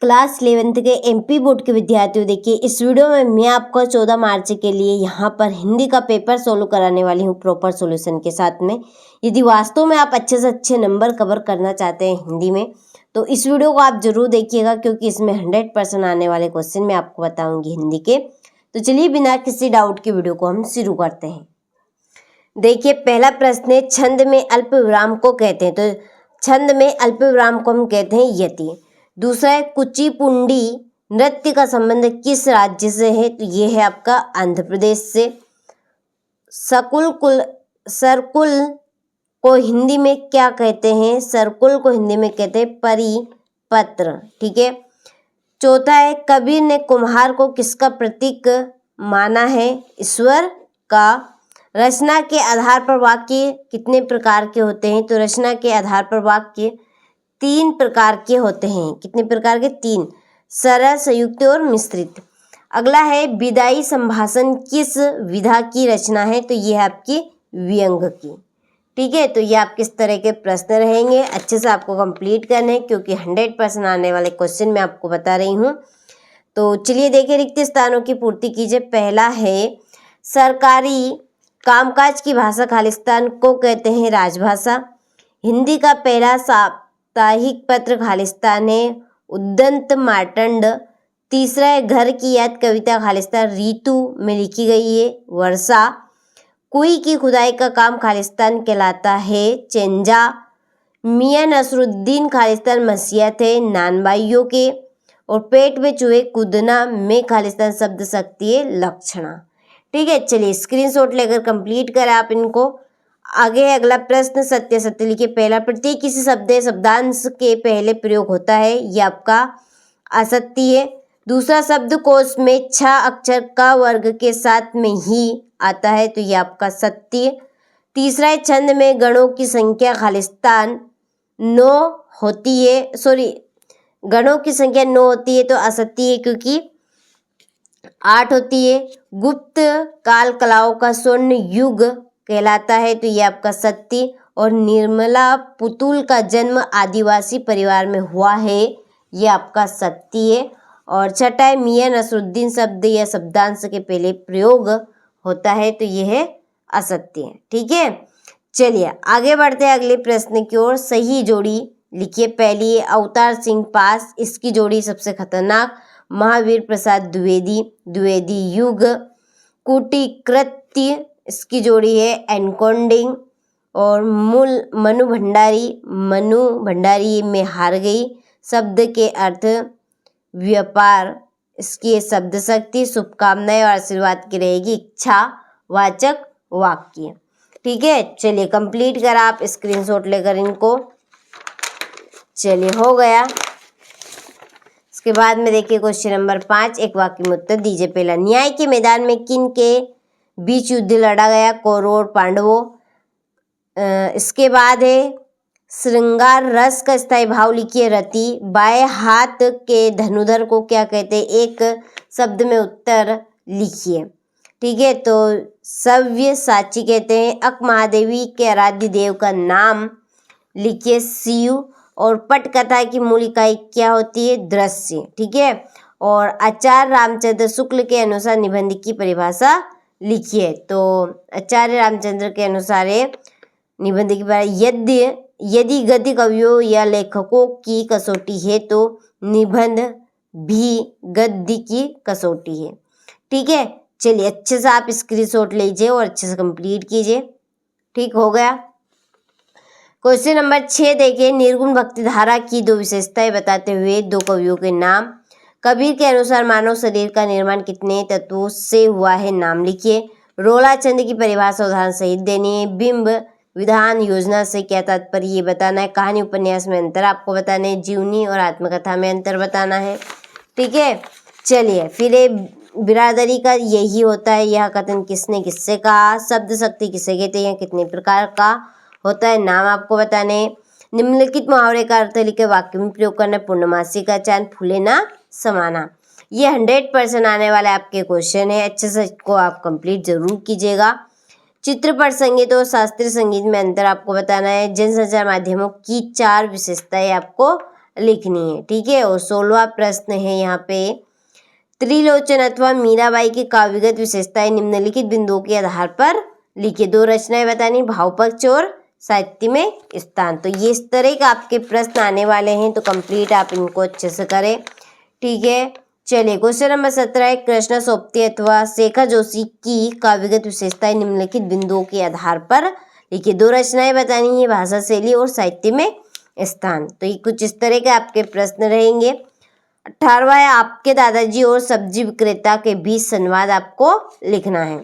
Class 11th के MP board के विद्यार्थियों, देखिए इस वीडियो में मैं आपको 14 मार्च के लिए यहाँ पर हिंदी का पेपर सोल्व कराने वाली हूँ प्रॉपर सॉल्यूशन के साथ में। यदि वास्तव में आप अच्छे से अच्छे नंबर कवर करना चाहते हैं हिंदी में तो इस वीडियो को आप जरूर देखिएगा, क्योंकि इसमें 100% आने वाले क्वेश्चन मैं आपको बताऊंगी हिंदी के। तो चलिए बिना किसी डाउट के वीडियो को हम शुरू करते हैं। देखिए पहला प्रश्न है, छंद में अल्प विराम को कहते हैं। तो छंद में अल्प विराम को हम कहते हैं यति। दूसरा है, कुचिपुंडी नृत्य का संबंध किस राज्य से है? तो ये है आपका आंध्र प्रदेश से। सरकुल को हिंदी में क्या कहते हैं? सरकुल को हिंदी में कहते हैं परिपत्र। ठीक है। चौथा है, कबीर ने कुम्हार को किसका प्रतीक माना है? ईश्वर का। रचना के आधार पर वाक्य कितने प्रकार के होते हैं? तो रचना के आधार पर वाक्य 3 प्रकार के होते हैं। कितने प्रकार के? 3, सरल, संयुक्त और मिश्रित। अगला है, विदाई संभाषण किस विधा की रचना है? तो ये है आपकी व्यंग की। ठीक है। तो ये आपके इस तरह के प्रश्न रहेंगे, अच्छे से आपको कंप्लीट करने हैं, क्योंकि 100% आने वाले क्वेश्चन मैं आपको बता रही हूँ। तो चलिए देखिए, रिक्त स्थानों की पूर्ति कीजिए। पहला है, सरकारी कामकाज की भाषा खालिस्तान को कहते हैं राजभाषा। हिंदी का पहला साप्ताहिक पत्र खालिस्तान है उद्दंत मार्तंड। तीसरा है, घर की याद कविता खालिस्तान ऋतु में लिखी गई है वर्षा। कुई की खुदाई का काम खालिस्तान कहलाता है चेंजा। मियां नसरुद्दीन खालिस्तान मसीहत है नानबाइयों के। और पेट में चूहे कूदना में खालिस्तान शब्द शक्ति है लक्षणा। ठीक है। चलिए स्क्रीनशॉट लेकर कंप्लीट करें आप इनको। आगे है अगला प्रश्न, सत्य सत्य लिखिए। पहला, प्रत्येक किसी शब्द शब्दांश के पहले प्रयोग होता है, ये आपका असत्य है। दूसरा, शब्दकोश में 6 अक्षर का वर्ग के साथ में ही आता है, तो ये आपका सत्य। तीसरा है, छंद में गणों की संख्या खालिस्तान 9 होती है, गणों की संख्या 9 होती है, तो असत्य है क्योंकि 8 होती है। गुप्त काल कलाओं का स्वर्ण युग कहलाता है, तो ये आपका सत्य। और निर्मला पुतुल का जन्म आदिवासी परिवार में हुआ है, ये आपका सत्य है। और छठा है, मियां नसरुद्दीन शब्द या शब्दांश के पहले प्रयोग होता है, तो ये है असत्य है। ठीक है। चलिए आगे बढ़ते हैं अगले प्रश्न की ओर। सही जोड़ी लिखिए। पहली है, अवतार सिंह पास, इसकी जोड़ी सबसे खतरनाक। महावीर प्रसाद द्विवेदी युग। कुटिकृत्य, इसकी जोड़ी है एनकोडिंग। और मनु भंडारी में हार गई, शब्द के अर्थ व्यापार, इसकी शब्द शक्ति। शुभकामनाएं और आशीर्वाद की रहेगी इच्छावाचक वाक्य। ठीक है। चलिए कंप्लीट कर आप स्क्रीनशॉट लेकर इनको। चलिए हो गया। इसके बाद में देखिए क्वेश्चन नंबर 5, एक वाक्य में उत्तर दीजिए। पहला, न्याय के मैदान में किन के बीच युद्ध लड़ा गया? कौरवों और पांडवों। इसके बाद है, श्रृंगार रस का स्थायी भाव लिखिए रति। बाएं हाथ के धनुधर को क्या कहते हैं? एक शब्द में उत्तर लिखिए। ठीक है। तो सव्यसाची कहते हैं। अक महादेवी के आराध्य देव का नाम लिखिए शिव। और पटकथा की मूल इकाई क्या होती है? दृश्य। ठीक है। और आचार्य रामचंद्र शुक्ल के अनुसार निबंध की परिभाषा लिखिए। तो आचार्य रामचंद्र के अनुसार निबंध की परिभाषा, यदि गद्य कवियों या लेखकों की कसौटी है तो निबंध भी गद्य की कसौटी है। ठीक है। चलिए अच्छे से आप स्क्रीनशॉट लीजिए और अच्छे से कंप्लीट कीजिए। ठीक हो गया। क्वेश्चन नंबर 6 देखिए, निर्गुण भक्ति धारा की 2 विशेषताएं बताते हुए 2 कवियों के नाम। कबीर के अनुसार मानव शरीर का निर्माण कितने तत्वों से हुआ है? नाम लिखिए। रोला चंद की परिभाषा उदाहरण सहित देनी है। बिंब विधान योजना से क्या तात्पर्य ये बताना है। कहानी उपन्यास में अंतर आपको बताना है। जीवनी और आत्मकथा में अंतर बताना है। ठीक है। चलिए फिर बिरादरी का यही होता है, यह कथन किसने किससे कहा। शब्द शक्ति किसे कहते हैं? कितने प्रकार का होता है? नाम आपको बताने। निम्नलिखित मुहावरे का अर्थ लिखे वाक्य में प्रयोग करना। पूर्णमासी का चांद फूले ना समाना। ये 100% आने वाले आपके क्वेश्चन है, अच्छे से इसको आप कंप्लीट जरूर कीजिएगा। चित्रपट संगीत और शास्त्रीय संगीत में अंतर आपको बताना है। जनसंचार माध्यमों की 4 विशेषताएं आपको लिखनी है। ठीक है, और 16वां प्रश्न है यहाँ पे, त्रिलोचन अथवा मीराबाई की काव्यगत विशेषताएं निम्नलिखित बिंदुओं के आधार पर लिखिए। 2 रचनाएं बतानी, भाव पक्ष और साहित्य में स्थान। तो ये इस तरह के आपके प्रश्न आने वाले हैं, तो कंप्लीट आप इनको अच्छे से करें। ठीक है, चलिए क्वेश्चन नंबर 17 है, कृष्णा सोपती अथवा शेखर जोशी की काव्यगत विशेषताएं निम्नलिखित बिंदुओं के आधार पर लिखिए। 2 रचनाएं बतानी है, भाषा शैली और साहित्य में स्थान। तो ये कुछ इस तरह के आपके प्रश्न रहेंगे। 18वां है, आपके दादाजी और सब्जी विक्रेता के बीच संवाद आपको लिखना है।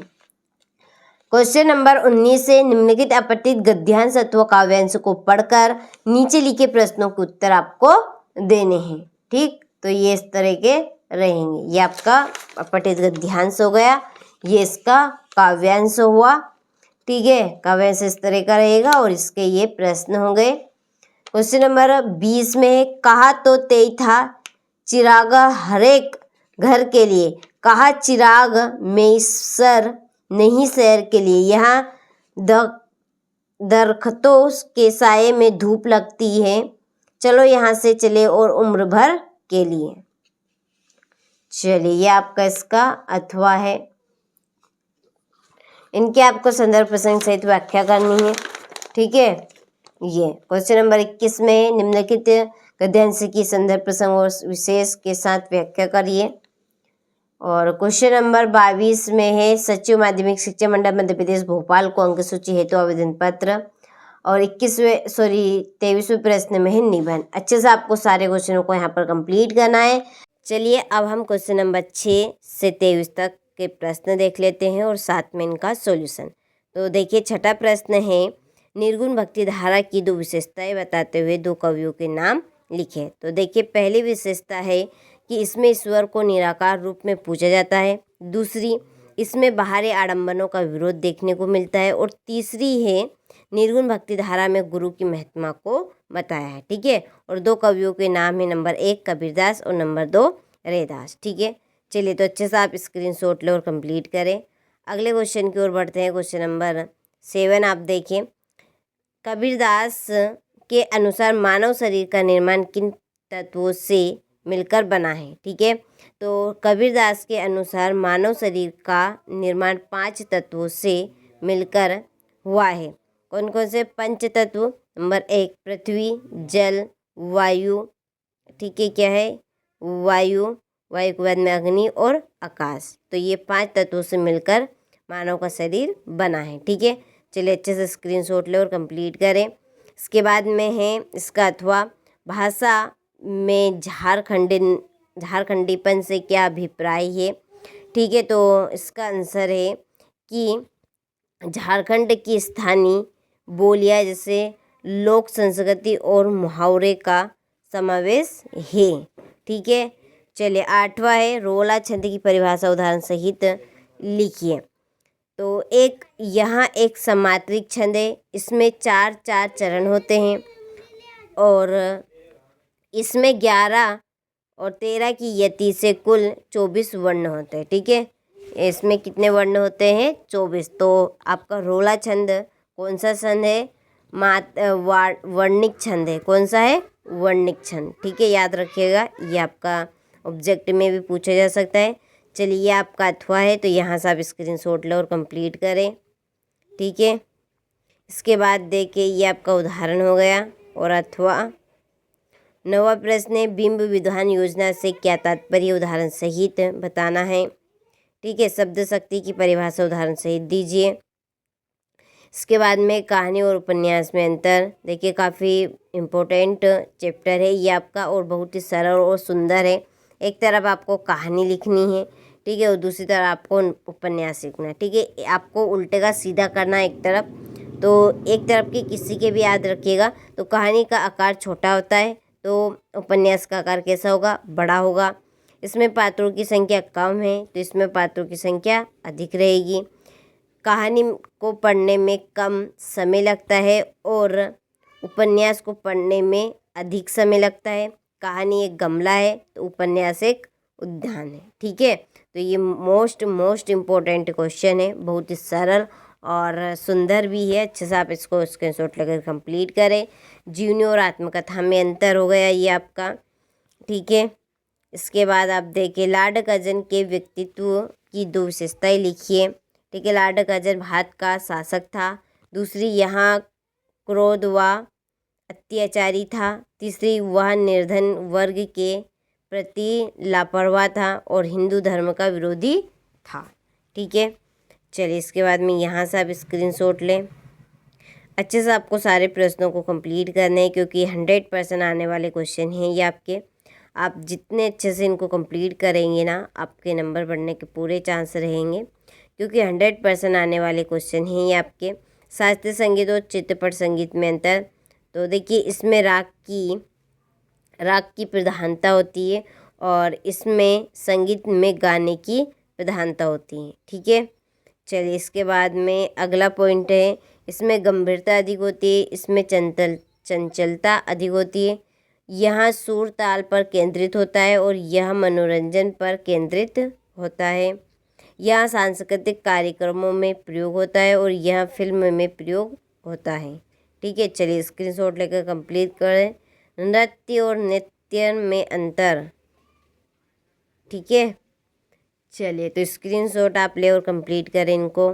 क्वेश्चन नंबर 19 से निम्नलिखित अपठित गद्यांश अथवा काव्यांश को पढ़कर नीचे लिखे प्रश्नों के उत्तर आपको देने हैं। ठीक, तो ये इस तरह के रहेंगे। ये आपका अपठित गद्यांश हो गया, ये इसका काव्यांश हुआ। ठीक है, काव्यांश इस तरह का रहेगा और इसके ये प्रश्न हो गए। क्वेश्चन नंबर 20 में है, कहा तो तेई था चिराग हरेक घर के लिए, कहा चिराग में सर नहीं शहर के लिए, यहाँ दरख्तों के साये में धूप लगती है, चलो यहाँ से चले और उम्र भर के लिए। चलिए, ये आपका इसका अथवा है। इनके आपको संदर्भ प्रसंग सहित व्याख्या करनी है। ठीक है, ये क्वेश्चन नंबर 21 में निम्नलिखित गद्यांश की संदर्भ प्रसंग और विशेष के साथ व्याख्या करिए। और क्वेश्चन नंबर 22 में है, सचिव माध्यमिक शिक्षा मंडल मध्य प्रदेश भोपाल को अंक सूची हेतु आवेदन पत्र। और 23वें प्रश्न में है निबंध। अच्छे से आपको सारे क्वेश्चनों को यहाँ पर कंप्लीट करना है। चलिए, अब हम क्वेश्चन नंबर 6 से 23 तक के प्रश्न देख लेते हैं और साथ में इनका सॉल्यूशन। तो देखिए, छठा प्रश्न है, निर्गुण भक्ति धारा की 2 विशेषताएं बताते हुए 2 कवियों के नाम लिखे। तो देखिए, पहली विशेषता है कि इसमें ईश्वर को निराकार रूप में पूजा जाता है। दूसरी, इसमें बाहरी आडंबरों का विरोध देखने को मिलता है। और तीसरी है, निर्गुण भक्ति धारा में गुरु की महिमा को बताया है। ठीक है, और 2 कवियों के नाम है, नंबर 1 कबीरदास और नंबर 2 रैदास। ठीक है, चलिए, तो अच्छे से आप स्क्रीनशॉट लें और कंप्लीट करें। अगले क्वेश्चन की ओर बढ़ते हैं। क्वेश्चन नंबर 7 आप देखें, कबीरदास के अनुसार मानव शरीर का निर्माण किन तत्वों से मिलकर बना है। ठीक है, तो कबीरदास के अनुसार मानव शरीर का निर्माण 5 तत्वों से मिलकर हुआ है। कौन कौन से 5 तत्व? नंबर 1 पृथ्वी, जल, वायु। ठीक है, क्या है? वायु, वायु के बाद में अग्नि और आकाश। तो ये 5 तत्वों से मिलकर मानव का शरीर बना है। ठीक है, चलिए अच्छे से स्क्रीनशॉट लें और कंप्लीट करें। इसके बाद में है इसका अथवा, भाषा में झारखंडीपन से क्या अभिप्राय है। ठीक है, तो इसका आंसर है कि झारखंड की स्थानीय बोलियां जैसे लोक संस्कृति और मुहावरे का समावेश है। ठीक है, चलिए 8वां है, रोला छंद की परिभाषा उदाहरण सहित लिखिए। तो यहाँ एक समात्रिक छंद है, इसमें 4-4 चरण होते हैं और इसमें 11 और 13 की यति से कुल 24 वर्ण होते हैं। ठीक है, इसमें कितने वर्ण होते हैं? 24। तो आपका रोला छंद कौन सा छंद है? वर्णिक छंद है। कौन सा है? वर्णिक छंद। ठीक है, याद रखिएगा, ये आपका ऑब्जेक्ट में भी पूछा जा सकता है। चलिए, ये आपका अथवा है, तो यहाँ से आप स्क्रीनशॉट लें और कंप्लीट करें। ठीक है, इसके बाद देखिए, ये आपका उदाहरण हो गया और अथवा। 9वां प्रश्न है, बिंब विद्वान योजना से क्या तात्पर्य, उदाहरण सहित बताना है। ठीक है, शब्द शक्ति की परिभाषा उदाहरण सहित दीजिए। इसके बाद में कहानी और उपन्यास में अंतर। देखिए, काफ़ी इम्पोर्टेंट चैप्टर है ये आपका और बहुत ही सरल और सुंदर है। एक तरफ आपको कहानी लिखनी है, ठीक है, और दूसरी तरफ आपको उपन्यास लिखना है। ठीक है, आपको उल्टे का सीधा करना है एक तरफ, तो एक तरफ की किसी के भी याद रखिएगा। तो कहानी का आकार छोटा होता है, तो उपन्यास का आकार कैसा होगा? बड़ा होगा। इसमें पात्रों की संख्या कम है, तो इसमें पात्रों की संख्या अधिक रहेगी। कहानी को पढ़ने में कम समय लगता है और उपन्यास को पढ़ने में अधिक समय लगता है। कहानी एक गमला है, तो उपन्यास एक उद्यान है। ठीक है, तो ये मोस्ट इम्पोर्टेंट क्वेश्चन है, बहुत ही सरल और सुंदर भी है। अच्छे से आप इसको स्क्रीनशॉट लेकर कंप्लीट करें। जीवनी और आत्मकथा में अंतर हो गया ये आपका, ठीक है। इसके बाद आप देखिए लॉर्ड कर्जन के व्यक्तित्व की 2 विशेषताएं लिखिए, ठीक है। लॉर्ड कर्जन भारत का शासक था। दूसरी, यहाँ क्रोध व अत्याचारी था। तीसरी, वह निर्धन वर्ग के प्रति लापरवाह था और हिंदू धर्म का विरोधी था, ठीक है। चलिए इसके बाद में यहाँ से आप स्क्रीनशॉट लें। अच्छे से आपको सारे प्रश्नों को कंप्लीट करने हैं क्योंकि 100% आने वाले क्वेश्चन हैं ये आपके। आप जितने अच्छे से इनको कंप्लीट करेंगे ना, आपके नंबर बढ़ने के पूरे चांस रहेंगे क्योंकि 100% आने वाले क्वेश्चन हैं ये आपके। शास्त्रीय संगीत और चित्रपट संगीत में अंतर, तो देखिए इसमें राग की प्रधानता होती है और इसमें संगीत में गाने की प्रधानता होती है, ठीक है। चलिए इसके बाद में अगला पॉइंट है, इसमें गंभीरता अधिक होती है, इसमें चंचलता अधिक होती है। यहाँ सुर ताल पर केंद्रित होता है और यह मनोरंजन पर केंद्रित होता है। यह सांस्कृतिक कार्यक्रमों में प्रयोग होता है और यह फिल्म में प्रयोग होता है, ठीक है। चलिए स्क्रीनशॉट लेकर कंप्लीट करें। नृत्य और नृत्य में अंतर, ठीक है। चलिए तो स्क्रीनशॉट आप ले और कंप्लीट करें इनको।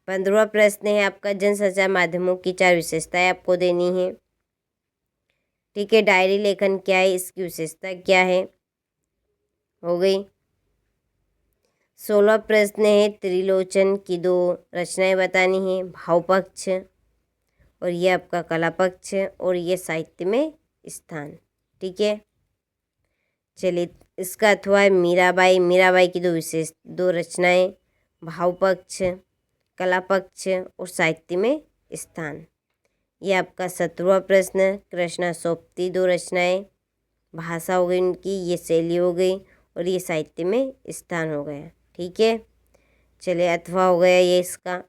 15वां प्रश्न है आपका, जनसंचार माध्यमों की 4 विशेषताएं आपको देनी है, ठीक है। डायरी लेखन क्या है, इसकी विशेषता क्या है, हो गई। 16वां प्रश्न है, त्रिलोचन की 2 रचनाएं बतानी है, भाव पक्ष और ये आपका कला पक्ष और ये साहित्य में स्थान, ठीक है। चलिए इसका अथवा है मीराबाई की 2 रचनाएं, भाव पक्ष, कला पक्ष और साहित्य में स्थान। ये आपका 17वां प्रश्न, कृष्णा सोपती 2 रचनाएं, भाषा हो गई उनकी, ये शैली हो गई और ये साहित्य में स्थान हो गया, ठीक है। चलिए अथवा हो गया ये इसका।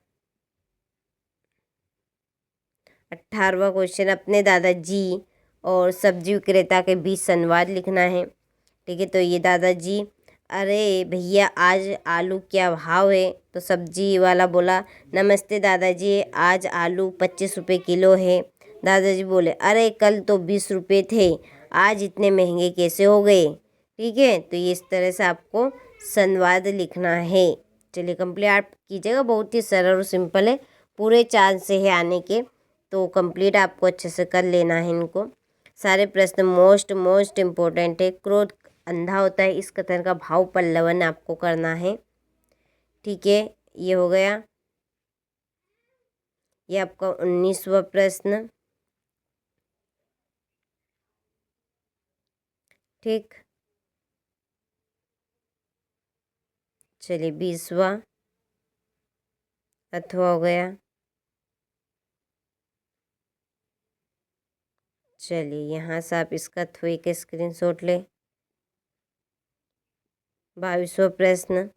18वां क्वेश्चन, अपने दादाजी और सब्जी विक्रेता के बीच संवाद लिखना है, ठीक है। तो ये दादाजी, अरे भैया आज आलू क्या भाव है, तो सब्जी वाला बोला, नमस्ते दादाजी, आज आलू 25 रुपये किलो है। दादाजी बोले, अरे कल तो 20 रुपये थे, आज इतने महंगे कैसे हो गए, ठीक है। तो ये इस तरह से आपको संवाद लिखना है। चलिए कंप्लीट आप कीजिएगा, बहुत ही सरल और सिंपल है, पूरे चांस से है आने के, तो कंप्लीट आपको अच्छे से कर लेना है इनको। सारे प्रश्न मोस्ट इम्पोर्टेंट है। क्रोध अंधा होता है, इस कथन का भाव पल्लवन आपको करना है, ठीक है। ये हो गया। ये आपका 19वां प्रश्न, ठीक। चलिए 20वां अथवा हो गया। चलिए यहाँ से आप इसका अथवे के स्क्रीनशॉट ले। 22वां प्रश्न,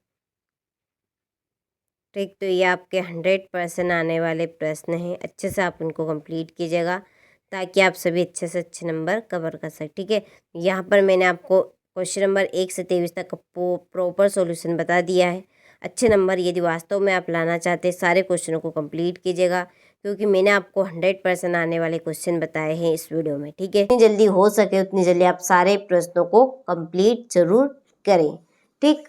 ठीक। तो ये आपके 100% आने वाले प्रश्न हैं, अच्छे से आप उनको कंप्लीट कीजिएगा ताकि आप सभी अच्छे से अच्छे नंबर कवर कर सकें, ठीक है। यहाँ पर मैंने आपको क्वेश्चन नंबर 1 से 23 तक का प्रॉपर सॉल्यूशन बता दिया है। अच्छे नंबर यदि वास्तव में आप लाना चाहते हैं, सारे क्वेश्चनों को कंप्लीट कीजिएगा क्योंकि मैंने आपको 100% आने वाले क्वेश्चन बताए हैं इस वीडियो में, ठीक है। जितनी जल्दी हो सके उतनी जल्दी आप सारे प्रश्नों को कंप्लीट जरूर करें, ठीक।